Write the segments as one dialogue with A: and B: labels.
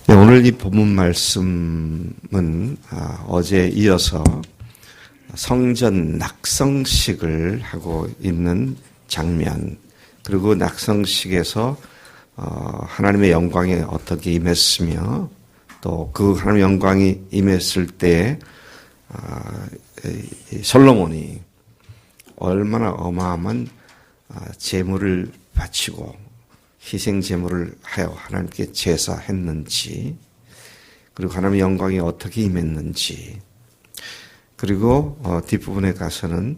A: 네, 오늘 이 본문 말씀은 어제에 이어서 성전 낙성식을 하고 있는 장면, 그리고 낙성식에서 하나님의 영광이 어떻게 임했으며 또 그 하나님의 영광이 임했을 때 솔로몬이 얼마나 어마어마한 제물을 바치고 희생 제물을 하여 하나님께 제사했는지, 그리고 하나님의 영광이 어떻게 임했는지, 그리고 뒷부분에 가서는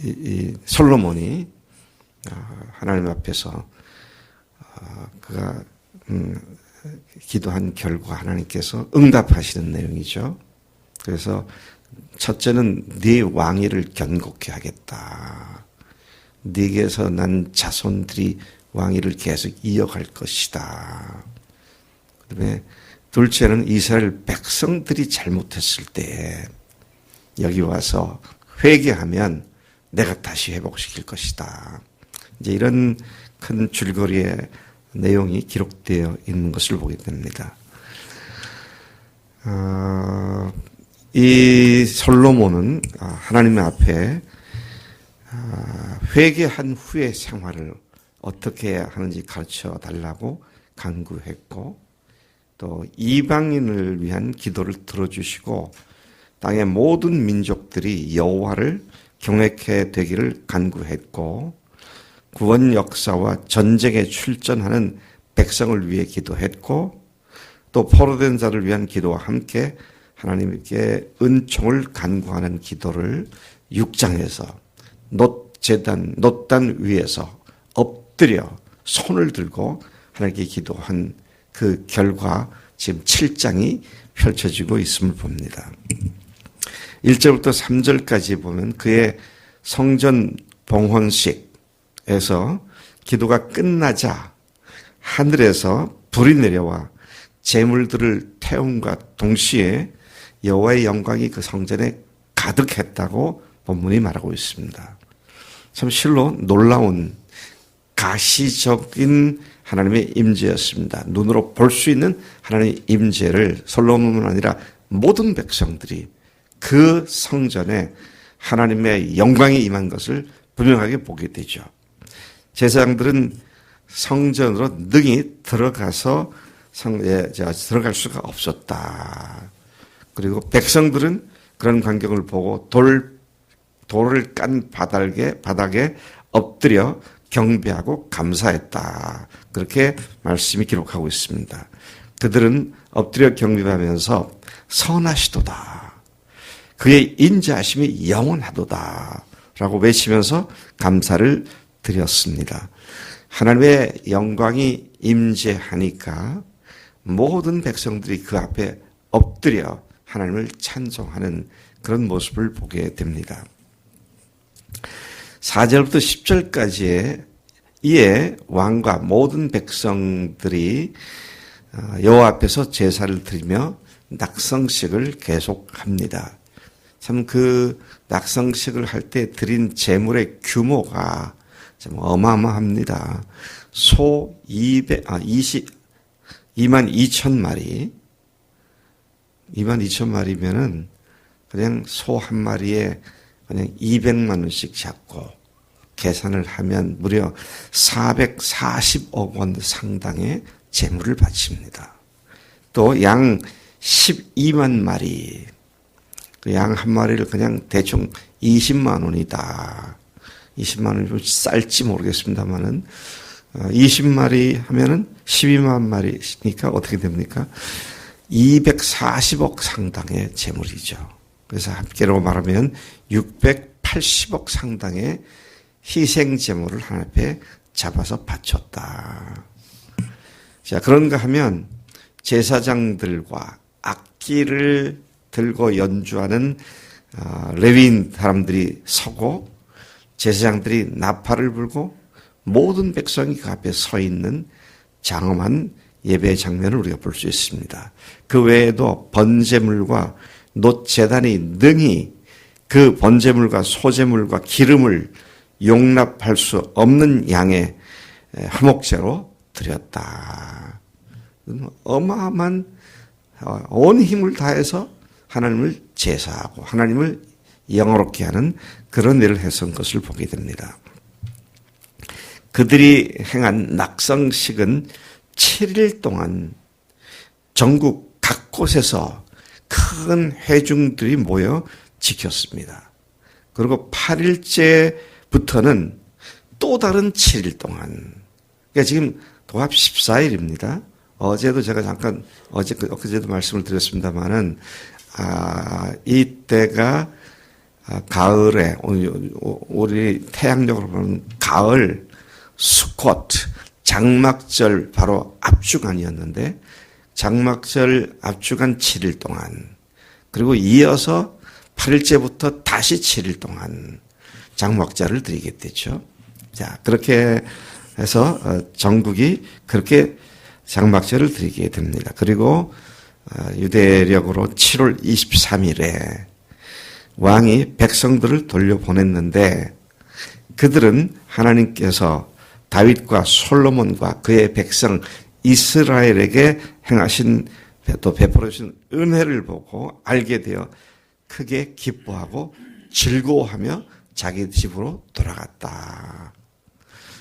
A: 이 솔로몬이 하나님 앞에서 그가 기도한 결과 하나님께서 응답하시는 내용이죠. 그래서 첫째는 네 왕위를 견고케 하겠다. 네게서 난 자손들이 왕위를 계속 이어갈 것이다. 그다음에 둘째는 이스라엘 백성들이 잘못했을 때 여기 와서 회개하면 내가 다시 회복시킬 것이다. 이제 이런 큰 줄거리의 내용이 기록되어 있는 것을 보게 됩니다. 이 솔로몬은 하나님 앞에 회개한 후의 생활을 어떻게 하는지 가르쳐 달라고 간구했고, 또 이방인을 위한 기도를 들어주시고 땅의 모든 민족들이 여호와를 경외케 되기를 간구했고, 구원 역사와 전쟁에 출전하는 백성을 위해 기도했고, 또 포로된 자를 위한 기도와 함께 하나님께 은총을 간구하는 기도를 6장에서 놋단 위에서 엎드려 손을 들고 하나님께 기도한 그 결과 지금 7장이 펼쳐지고 있음을 봅니다. 1절부터 3절까지 보면 그의 성전 봉헌식에서 기도가 끝나자 하늘에서 불이 내려와 제물들을 태움과 동시에 여호와의 영광이 그 성전에 가득했다고 본문이 말하고 있습니다. 참 실로 놀라운 가시적인 하나님의 임재였습니다. 눈으로 볼 수 있는 하나님의 임재를 솔로몬뿐 아니라 모든 백성들이 그 성전에 하나님의 영광이 임한 것을 분명하게 보게 되죠. 제사장들은 성전으로 능히 들어가서 들어갈 수가 없었다. 그리고 백성들은 그런 광경을 보고 돌을 깐 바닥에 엎드려 경배하고 감사했다. 그렇게 말씀이 기록하고 있습니다. 그들은 엎드려 경배하면서 선하시도다. 그의 인자하심이 영원하도다. 라고 외치면서 감사를 드렸습니다. 하나님의 영광이 임재하니까 모든 백성들이 그 앞에 엎드려 하나님을 찬송하는 그런 모습을 보게 됩니다. 4절부터 10절까지에 이에 왕과 모든 백성들이 여호와 앞에서 제사를 드리며 낙성식을 계속합니다. 참 그 낙성식을 할 때 드린 제물의 규모가 참 어마어마합니다. 소 22,000마리, 22,000마리면은 그냥 소 한 마리에 그냥 200만 원씩 잡고 계산을 하면 무려 440억 원 상당의 재물을 바칩니다. 또 양 12만 마리, 그 양 한 마리를 그냥 대충 20만 원이다. 20만 원이 좀 쌀지 모르겠습니다만은 20마리 하면은 12만 마리니까 어떻게 됩니까? 240억 상당의 재물이죠. 그래서 합계로 말하면 680억 상당의 희생 제물을 하나님 앞에 잡아서 바쳤다. 자, 그런가 하면 제사장들과 악기를 들고 연주하는 레위인 사람들이 서고 제사장들이 나팔을 불고 모든 백성이 그 앞에 서 있는 장엄한 예배 장면을 우리가 볼 수 있습니다. 그 외에도 번제물과 놋제단이 능히 그 번제물과 소제물과 기름을 용납할 수 없는 양의 화목제로 드렸다. 어마어마한 온 힘을 다해서 하나님을 제사하고 하나님을 영화롭게 하는 그런 일을 했던 것을 보게 됩니다. 그들이 행한 낙성식은 7일 동안 전국 각 곳에서 큰 회중들이 모여 지켰습니다. 그리고 8일째부터는 또 다른 7일 동안, 그러니까 지금 도합 14일입니다. 어제도 제가 잠깐 엊그제도 말씀을 드렸습니다만은 이때가 가을에 우리 태양력으로 보면 가을 수콧 장막절 바로 앞주간이었는데 장막절 앞주간 7일 동안 그리고 이어서 8일째부터 다시 7일 동안 장막절을 드리겠죠. 자, 그렇게 해서 전국이 그렇게 장막절을 드리게 됩니다. 그리고 유대력으로 7월 23일에 왕이 백성들을 돌려보냈는데 그들은 하나님께서 다윗과 솔로몬과 그의 백성 이스라엘에게 행하신 또 베풀어 주신 은혜를 보고 알게 되어 크게 기뻐하고 즐거워하며 자기 집으로 돌아갔다.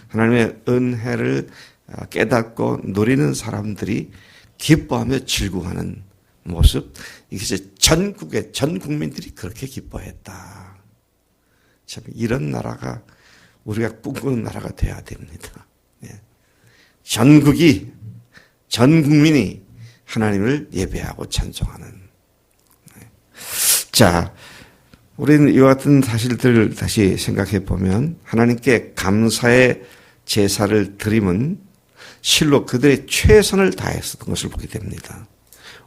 A: 하나님의 은혜를 깨닫고 누리는 사람들이 기뻐하며 즐거워하는 모습, 이게 전국의 전 국민들이 그렇게 기뻐했다. 참 이런 나라가 우리가 꿈꾸는 나라가 돼야 됩니다. 전국이 전 국민이 하나님을 예배하고 찬송하는. 자, 우리는 이와 같은 사실들을 다시 생각해 보면 하나님께 감사의 제사를 드림은 실로 그들의 최선을 다했었던 것을 보게 됩니다.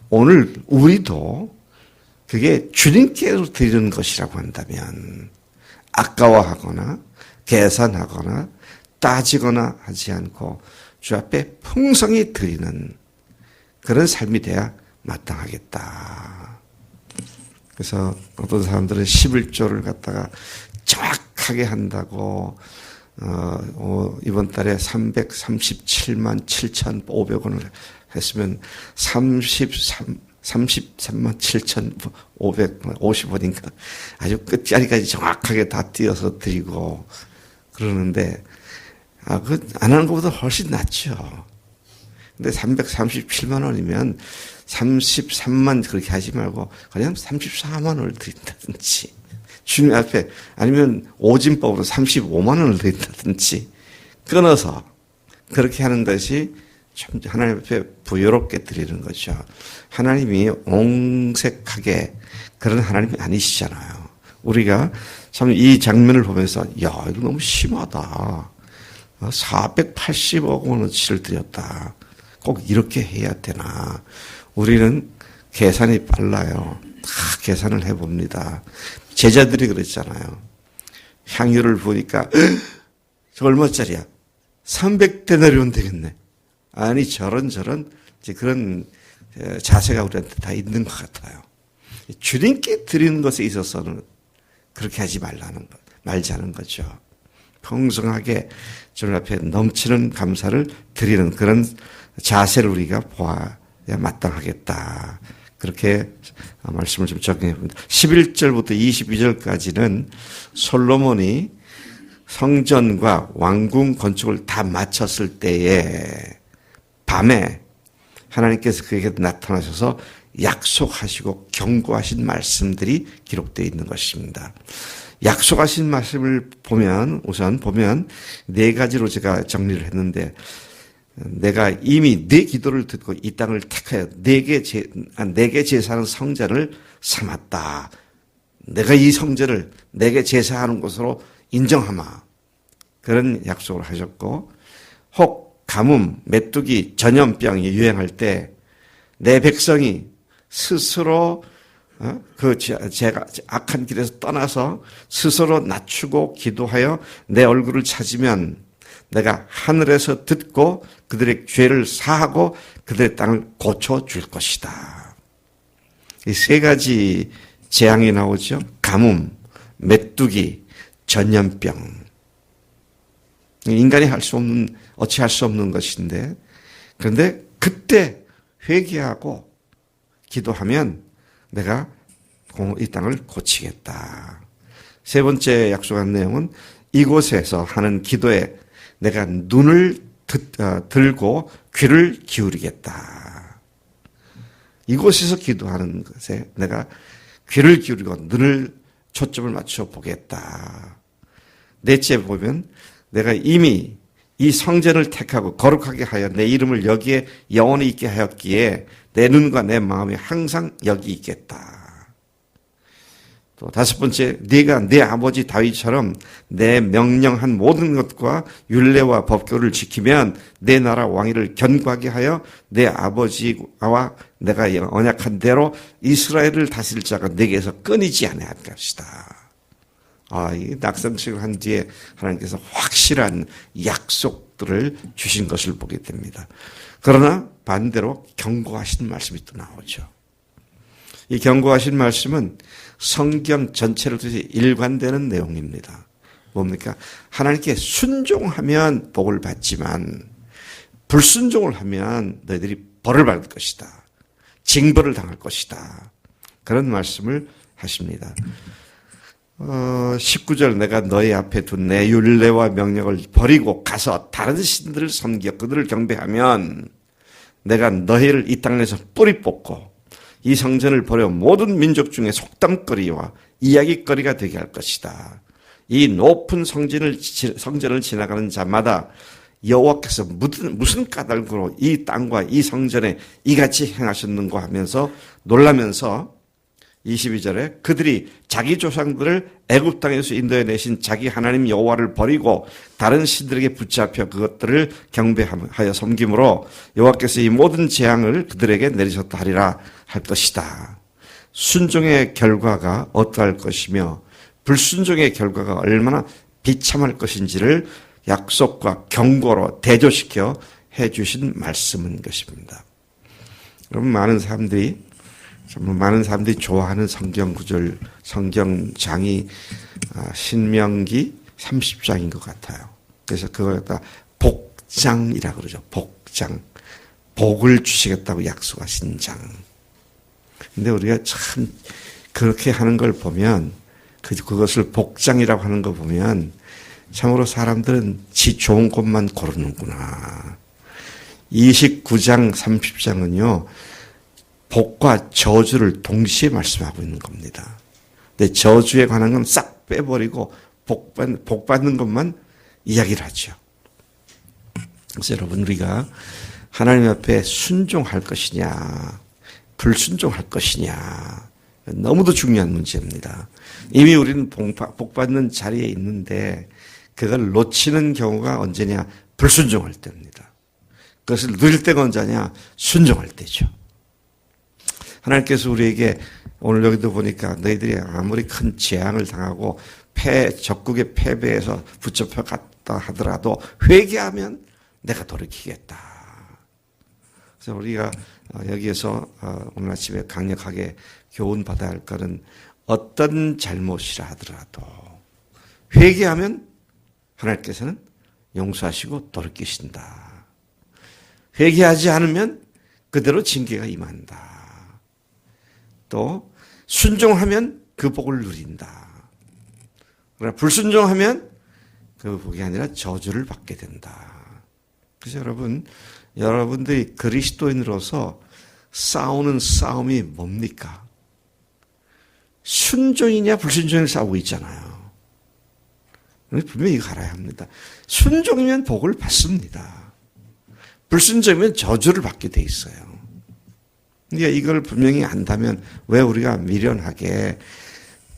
A: 오늘 우리도 그게 주님께로 드리는 것이라고 한다면 아까워하거나 계산하거나 따지거나 하지 않고 주 앞에 풍성히 드리는 그런 삶이 돼야 마땅하겠다. 그래서 어떤 사람들은 11조를 갖다가 정확하게 한다고 이번 달에 337만 7,500원을 했으면 33만 7,550원인가 아주 끝자리까지 정확하게 다 띄어서 드리고 그러는데 그 안 하는 것보다 훨씬 낫죠. 근데 337만 원이면 33만 그렇게 하지 말고 그냥 34만 원을 드린다든지 주님 앞에 아니면 오진법으로 35만 원을 드린다든지 끊어서 그렇게 하는 것이 참 하나님 앞에 부여롭게 드리는 거죠. 하나님이 옹색하게 그런 하나님이 아니시잖아요. 우리가 참 이 장면을 보면서 야 이거 너무 심하다. 480억 원어치를 드렸다. 꼭 이렇게 해야 되나. 우리는 계산이 빨라요. 다 계산을 해봅니다. 제자들이 그랬잖아요. 향유를 보니까 저 얼마짜리야? 300데나리온 되겠네. 아니 저런 그런 자세가 우리한테 다 있는 것 같아요. 주님께 드리는 것에 있어서는 그렇게 하지 말자는 거죠. 풍성하게 주님 앞에 넘치는 감사를 드리는 그런 자세를 우리가 보아야 마땅하겠다. 그렇게 말씀을 좀 적용해 봅니다. 11절부터 22절까지는 솔로몬이 성전과 왕궁 건축을 다 마쳤을 때에 밤에 하나님께서 그에게 나타나셔서 약속하시고 경고하신 말씀들이 기록되어 있는 것입니다. 약속하신 말씀을 우선 보면 네 가지로 제가 정리를 했는데 내가 이미 네 기도를 듣고 이 땅을 택하여 내게 제사하는 성전을 삼았다. 내가 이 성전을 내게 제사하는 곳으로 인정하마. 그런 약속을 하셨고 혹 가뭄, 메뚜기, 전염병이 유행할 때 내 백성이 스스로 제가 악한 길에서 떠나서 스스로 낮추고 기도하여 내 얼굴을 찾으면 내가 하늘에서 듣고 그들의 죄를 사하고 그들의 땅을 고쳐줄 것이다. 이 세 가지 재앙이 나오죠. 가뭄, 메뚜기, 전염병. 인간이 할 수 없는 어찌할 수 없는 것인데, 그런데 그때 회개하고 기도하면 내가 이 땅을 고치겠다. 세 번째 약속한 내용은 이곳에서 하는 기도에 내가 눈을 들고 귀를 기울이겠다. 이곳에서 기도하는 것에 내가 귀를 기울이고 눈을 초점을 맞춰 보겠다. 넷째 보면 내가 이미 이 성전을 택하고 거룩하게 하여 내 이름을 여기에 영원히 있게 하였기에 내 눈과 내 마음이 항상 여기 있겠다. 또 다섯 번째, 네가 내 아버지 다윗처럼 내 명령한 모든 것과 율례와 법규를 지키면 내 나라 왕위를 견고하게 하여 내 아버지와 내가 언약한 대로 이스라엘을 다스릴 자가 내게서 끊이지 아니할 것이다. 이 낙성식을 한 뒤에 하나님께서 확실한 약속들을 주신 것을 보게 됩니다. 그러나 반대로 경고하신 말씀이 또 나오죠. 이 경고하신 말씀은 성경 전체를 통해서 일관되는 내용입니다. 뭡니까? 하나님께 순종하면 복을 받지만 불순종을 하면 너희들이 벌을 받을 것이다. 징벌을 당할 것이다. 그런 말씀을 하십니다. 19절 내가 너희 앞에 둔 내 율례와 명령을 버리고 가서 다른 신들을 섬겨 그들을 경배하면 내가 너희를 이 땅에서 뿌리 뽑고 이 성전을 버려 모든 민족 중에 속담거리와 이야기거리가 되게 할 것이다. 이 높은 성전을 지나가는 자마다 여호와께서 무슨 까닭으로 이 땅과 이 성전에 이같이 행하셨는가 하면서 놀라면서 22절에 그들이 자기 조상들을 애굽 땅에서 인도해 내신 자기 하나님 여호와를 버리고 다른 신들에게 붙잡혀 그것들을 경배하여 섬김으로 여호와께서 이 모든 재앙을 그들에게 내리셨다 하리라 할 것이다. 순종의 결과가 어떠할 것이며 불순종의 결과가 얼마나 비참할 것인지를 약속과 경고로 대조시켜 해주신 말씀인 것입니다. 여러분 많은 사람들이 좋아하는 성경 구절, 성경장이 신명기 30장인 것 같아요. 그래서 그걸 갖다 복장이라고 그러죠. 복장. 복을 주시겠다고 약속하신 장. 근데 우리가 참 그렇게 하는 걸 보면, 그것을 복장이라고 하는 거 보면 참으로 사람들은 지 좋은 것만 고르는구나. 29장, 30장은요. 복과 저주를 동시에 말씀하고 있는 겁니다. 근데 저주에 관한 건 싹 빼버리고 복 받는 것만 이야기를 하죠. 그래서 여러분 우리가 하나님 앞에 순종할 것이냐 불순종할 것이냐 너무도 중요한 문제입니다. 이미 우리는 복 받는 자리에 있는데 그걸 놓치는 경우가 언제냐? 불순종할 때입니다. 그것을 누릴 때가 언제냐? 순종할 때죠. 하나님께서 우리에게 오늘 여기도 보니까 너희들이 아무리 큰 재앙을 당하고 적국의 패배에서 붙잡혀 갔다 하더라도 회개하면 내가 돌이키겠다. 그래서 우리가 여기에서 오늘 아침에 강력하게 교훈받아야 할 것은 어떤 잘못이라 하더라도 회개하면 하나님께서는 용서하시고 돌이키신다. 회개하지 않으면 그대로 징계가 임한다. 또 순종하면 그 복을 누린다. 그러나 불순종하면 그 복이 아니라 저주를 받게 된다. 그래서 여러분들이 그리스도인으로서 싸우는 싸움이 뭡니까? 순종이냐 불순종을 싸우고 있잖아요. 분명히 이거 알아야 합니다. 순종이면 복을 받습니다. 불순종이면 저주를 받게 돼 있어요. 그러니까 이걸 분명히 안다면 왜 우리가 미련하게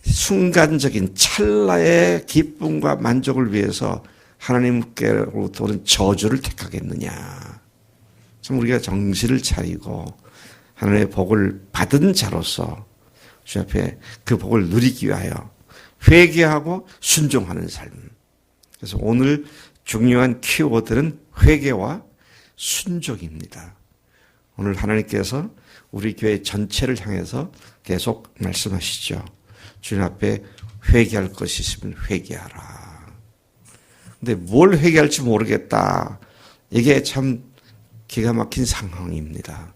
A: 순간적인 찰나의 기쁨과 만족을 위해서 하나님께로부터 오는 저주를 택하겠느냐. 참 우리가 정신을 차리고 하나님의 복을 받은 자로서 주 앞에 그 복을 누리기 위하여 회개하고 순종하는 삶. 그래서 오늘 중요한 키워드는 회개와 순종입니다. 오늘 하나님께서 우리 교회 전체를 향해서 계속 말씀하시죠. 주님 앞에 회개할 것이 있으면 회개하라. 근데 뭘 회개할지 모르겠다. 이게 참 기가 막힌 상황입니다.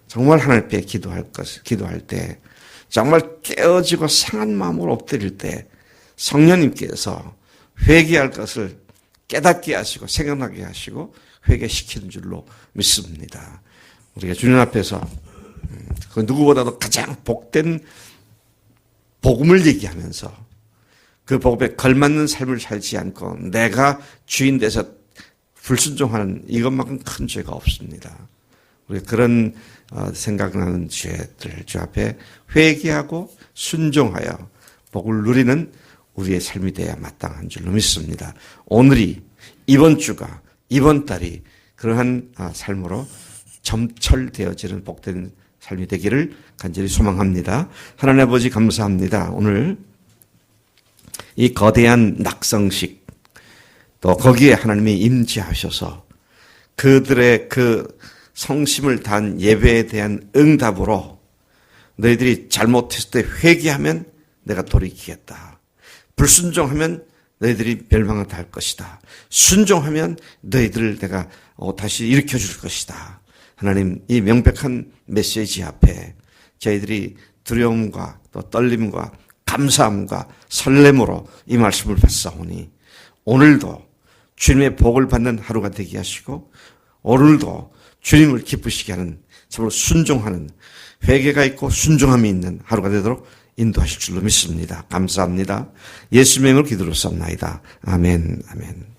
A: 정말 하나님 앞에 기도할 때 정말 깨어지고 상한 마음으로 엎드릴 때 성령님께서 회개할 것을 깨닫게 하시고 생각나게 하시고 회개시키는 줄로 믿습니다. 우리가 주님 앞에서 그 누구보다도 가장 복된 복음을 얘기하면서 그 복음에 걸맞는 삶을 살지 않고 내가 주인 돼서 불순종하는 이것만큼 큰 죄가 없습니다. 우리 그런 생각나는 죄들 주 앞에 회개하고 순종하여 복을 누리는 우리의 삶이 되어야 마땅한 줄로 믿습니다. 오늘이 이번 주가 이번 달이 그러한 삶으로 점철되어지는 복된 삶이 되기를 간절히 소망합니다. 하나님 아버지 감사합니다. 오늘 이 거대한 낙성식 또 거기에 하나님이 임재하셔서 그들의 그 성심을 다한 예배에 대한 응답으로 너희들이 잘못했을 때 회개하면 내가 돌이키겠다. 불순종하면 너희들이 멸망을 당할 것이다. 순종하면 너희들을 내가 다시 일으켜줄 것이다. 하나님 이 명백한 메시지 앞에 저희들이 두려움과 또 떨림과 감사함과 설렘으로 이 말씀을 받사오니 오늘도 주님의 복을 받는 하루가 되게 하시고 오늘도 주님을 기쁘시게 하는 참으로 순종하는 회개가 있고 순종함이 있는 하루가 되도록 인도하실 줄로 믿습니다. 감사합니다. 예수님의 이름으로 기도로 쌉나이다. 아멘. 아멘.